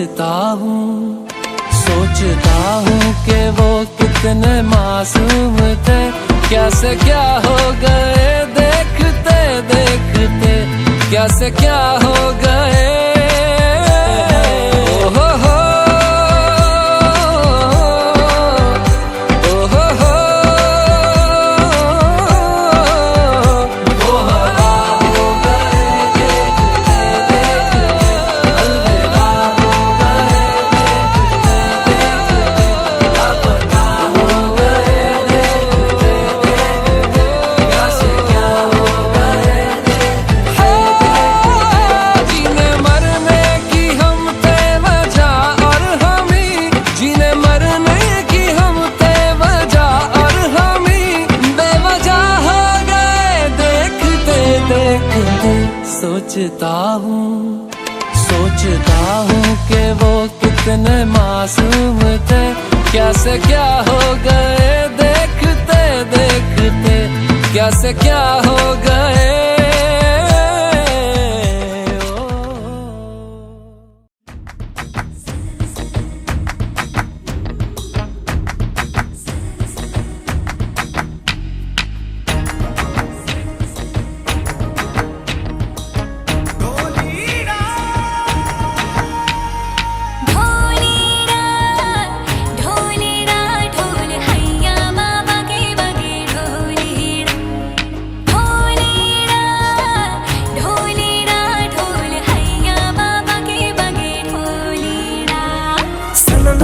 सोचता हूँ कि वो कितने मासूम थे, कैसे क्या हो गए देखते देखते, कैसे क्या हो गए। सोचता हूँ कि वो कितने मासूम थे, कैसे क्या हो गए देखते देखते, कैसे क्या हो गए।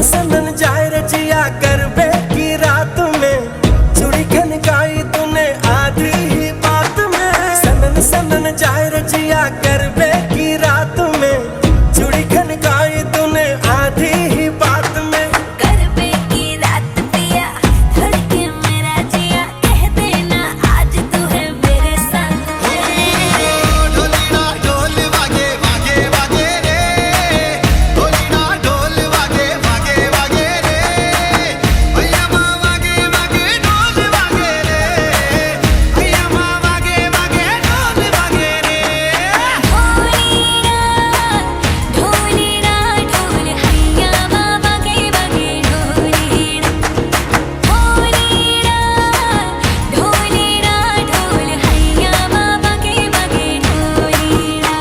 सनन जाए रजिया गरबे की रात में, चूड़ी खनकाई तूने आधी ही बात में। सनन सनन जाए रजिया गरबे की रात में, चूड़ी खनकाई तूने आधी ही बात में। गरबे की रात पिया धड़के मेरा जिया, कह देना आज तू है मेरे साथ। ढोली ना ढोल वागे वागे वागे रे, ढोली ना ढोल वागे वागे वागे रे, भैया माँ वागे वागे ढोल वागे रे, भैया माँ वागे वागे ढोल वागे रे। ढोली ना ढोल हैया बाबा के बगे ढोली ना, ढोली ना ढोल हैया बाबा के बगे ढोली ना।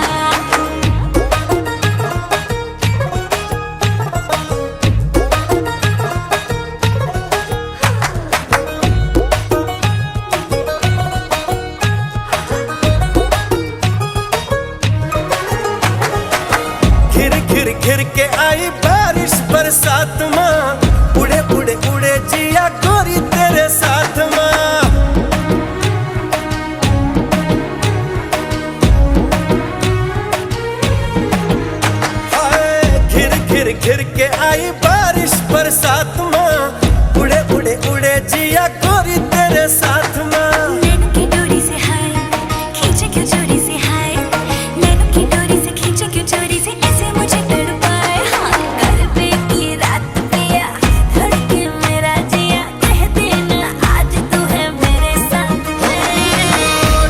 घिर घिर घिर के आई बारिश बरसात माँ, उड़े उड़े उड़े जिया गोरी तेरे साथ माँ। हाय घिर घिर घिर के आई बारिश बरसात माँ, उड़े उड़े उड़े जिया गोरी तेरे साथ माँ। नैनों की डोरी से हाय खींचे क्यों चोरी से, हाय नैनों की डोरी से खींचे क्यों चोरी से, ऐसे मुझे तड़पाए। हाँ गरबे की रात पिया धड़के मेरा जिया, कह देना आज तू है मेरे साथ।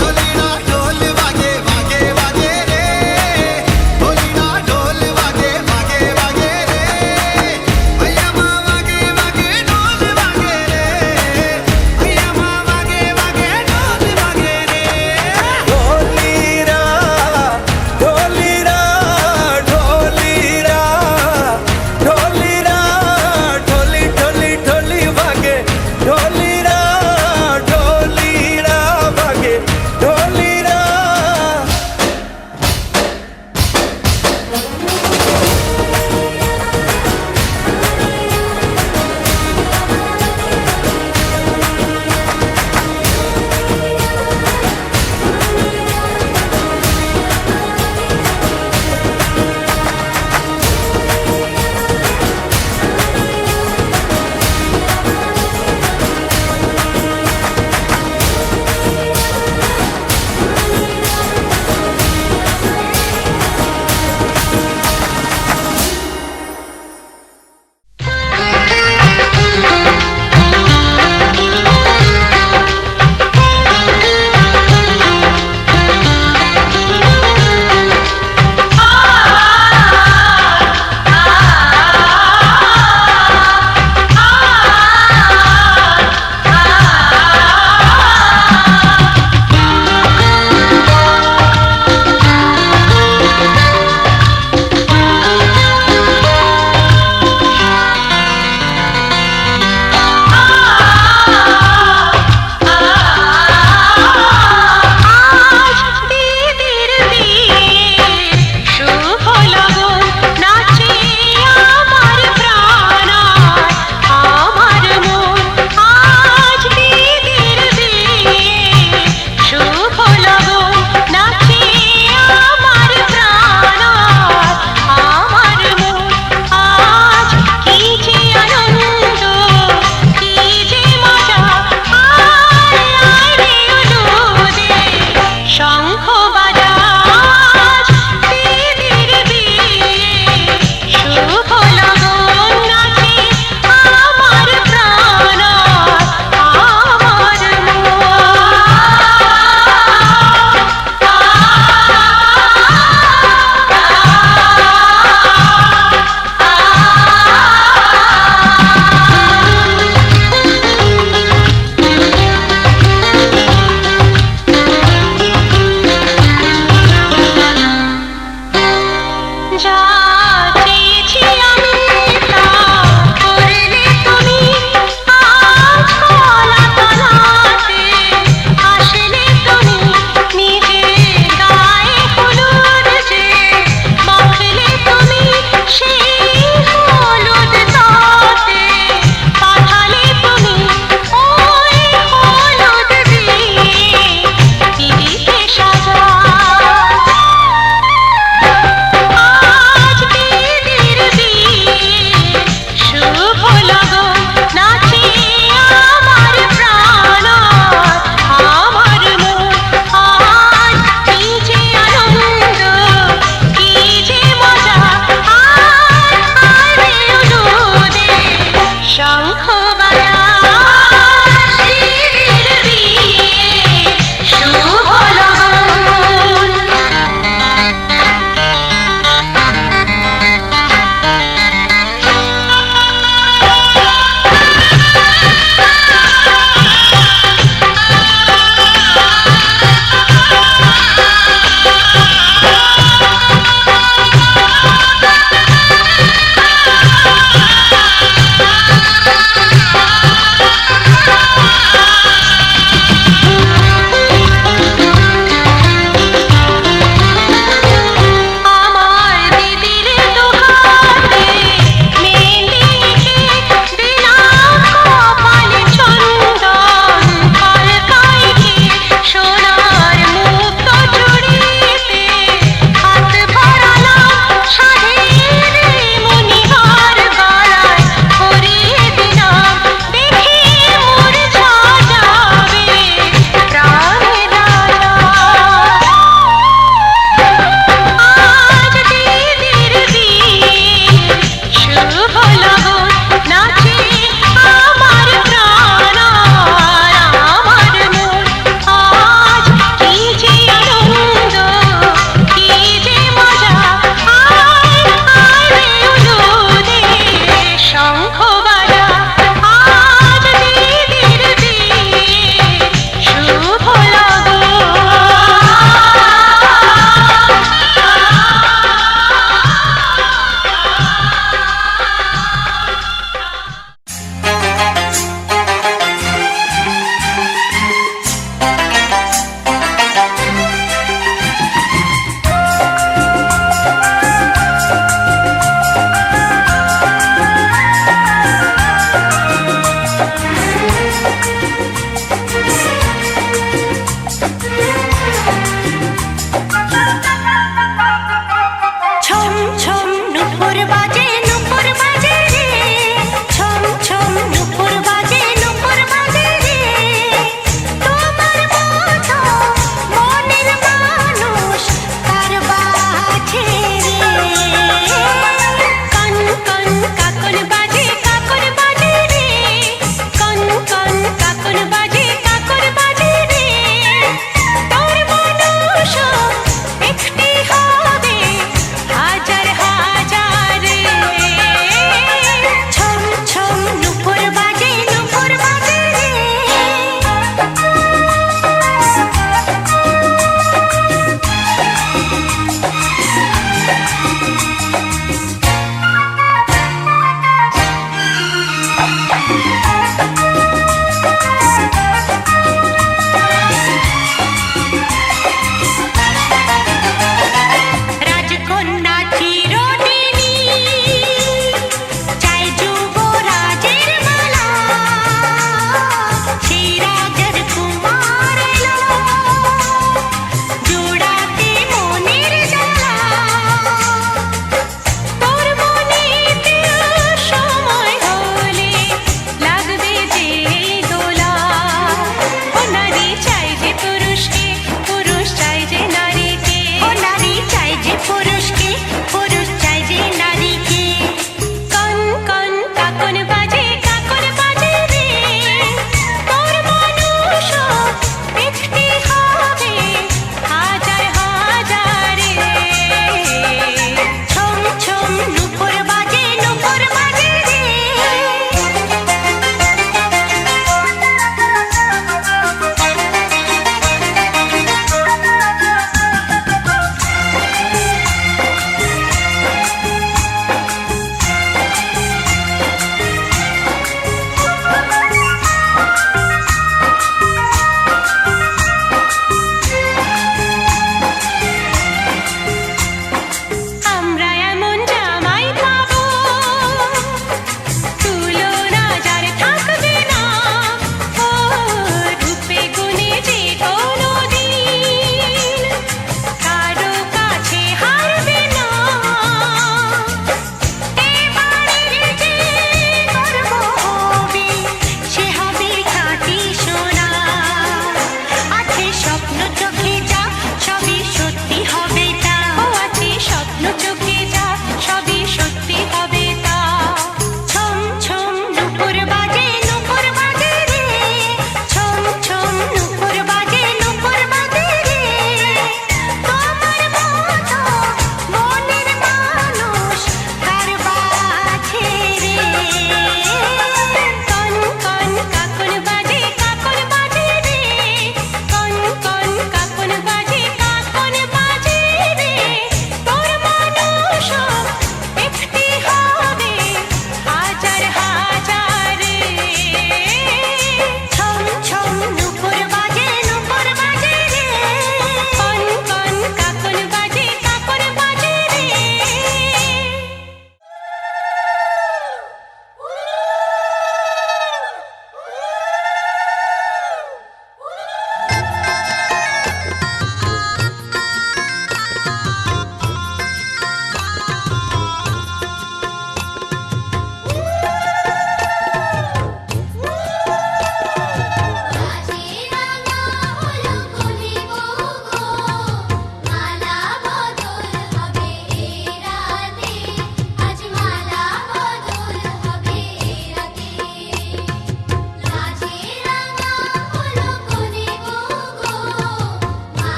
ढोली ना ढोल वागे वागे वागे रे, ढोली ना ढोल वागे वागे वागे रे, भैया माँ वागे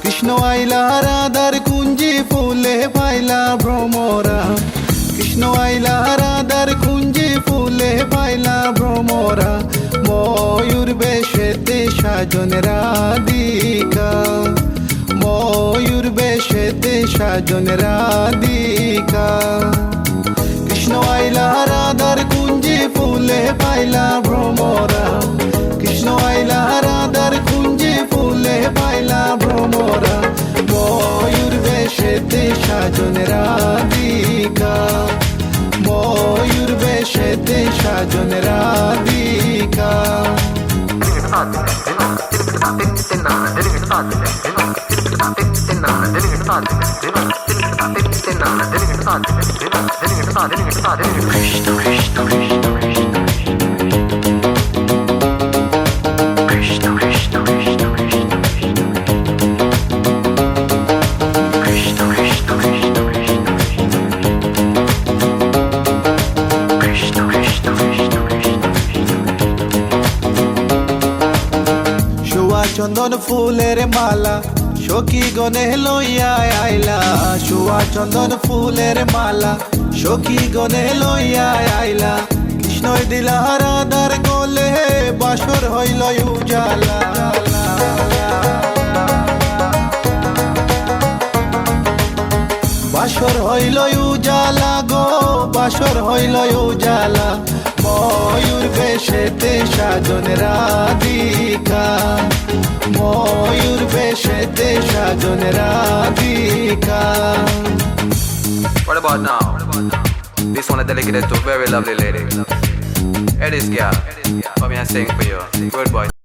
কৃষ্ণ আইলা রাধার কুঞ্জি ফুলে পাইলা ভ্রমরা কৃষ্ণ আইলা রাধার কুঞ্জি ফুলে পাইলা ভ্রমরা ময়ূর বেশেতে সাজন রাধিকা ময়ূর বেশেতে সাজন রাধিকা কৃষ্ণ আইলা রাধার কুঞ্জি ফুলে পাইলা ভ্রমরা কৃষ্ণ আইলা রাধার কুঞ্জি ফুলে পাইলা ভ্রমরা ময়ূর বেশেতে সাজন রাধিকা ময়ূর বেশেতে সাজন রাধিকা চন্দন ফুলের মালা সখী গনে লইয়া আইলা সুয়া চন্দন ফুলের মালা সখী গনে লইয়া আইলা কৃষ্ণই দিলা রাধার গলে বাসর হইল উজালা বাসর হইল উজালা গো বাসর হইল উজালা ময়ূর বেশেতে সাজন রাধিকা ময়ূর বেশেতে সাজন Radhika What about now? This one is dedicated to a very lovely lady. It is girl. Come here and sing for you. Good boy.